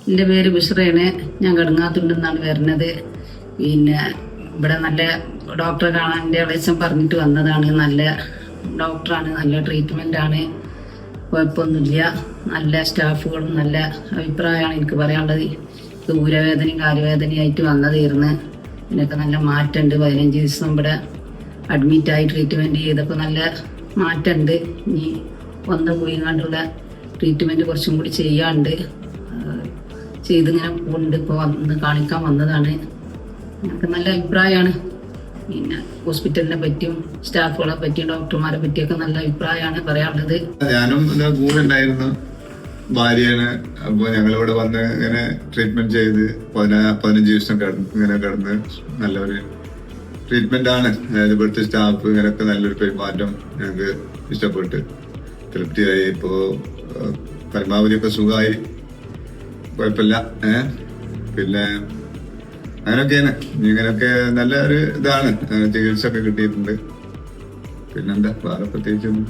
എൻ്റെ പേര് ബിഷ്റയാണ്. ഞാൻ കടുങ്ങാത്തുണ്ടെന്നാണ് വരുന്നത്. പിന്നെ ഇവിടെ നല്ല ഡോക്ടറെ കാണാൻ എൻ്റെ ഇളയച്ചൻ പറഞ്ഞിട്ട് വന്നതാണ്. നല്ല ഡോക്ടറാണ്, നല്ല ട്രീറ്റ്മെൻറ്റാണ്, കുഴപ്പമൊന്നുമില്ല. നല്ല സ്റ്റാഫുകളും നല്ല അഭിപ്രായമാണ് എനിക്ക് പറയാനുള്ളത്. ഊരവേദനയും കാലുവേദനയായിട്ട് വന്നതായിരുന്നു. ഇതിനൊക്കെ നല്ല മാറ്റമുണ്ട്. 15 ദിവസം ഇവിടെ അഡ്മിറ്റായി ട്രീറ്റ്മെൻറ്റ് ചെയ്തപ്പോൾ നല്ല മാറ്റമുണ്ട്. ഇനി പോയി കണ്ടുള്ള ട്രീറ്റ്മെൻറ്റ് കുറച്ചും കൂടി ചെയ്യാണ്ട് ചെയ്തിങ്ങനെ പോകുന്നുണ്ട്. ഇപ്പോൾ വന്ന് കാണിക്കാൻ വന്നതാണ്. ഞങ്ങൾക്ക് നല്ല അഭിപ്രായമാണ്. പിന്നെ ഹോസ്പിറ്റലിനെ പറ്റിയും സ്റ്റാഫുകളെ പറ്റിയും ഡോക്ടർമാരെ പറ്റിയൊക്കെ നല്ല അഭിപ്രായമാണ് പറയാനുള്ളത്. ഞാനും കൂടെ ഉണ്ടായിരുന്നു, ഭാര്യയാണ്. അപ്പോൾ ഞങ്ങളിവിടെ വന്ന് ഇങ്ങനെ ട്രീറ്റ്മെന്റ് ചെയ്ത് 15 ദിവസം ഇങ്ങനെ കിടന്ന് നല്ലൊരു ട്രീറ്റ്മെന്റ് ആണ്. അതായത് ഇവിടുത്തെ സ്റ്റാഫ് ഇങ്ങനെയൊക്കെ നല്ലൊരു പെരുമാറ്റം ഞങ്ങൾക്ക് ഇഷ്ടപ്പെട്ട് തൃപ്തിയായി. ഇപ്പോൾ പരമാവധിയൊക്കെ സുഖമായി, കുഴപ്പമില്ല. പിന്നെ അങ്ങനെയൊക്കെയാണ്. ഇങ്ങനെയൊക്കെ നല്ല ഒരു ഇതാണ്. ചികിത്സ ഒക്കെ കിട്ടിയിട്ടുണ്ട്. പിന്നെന്താ വേറെ പ്രത്യേകിച്ചൊന്നും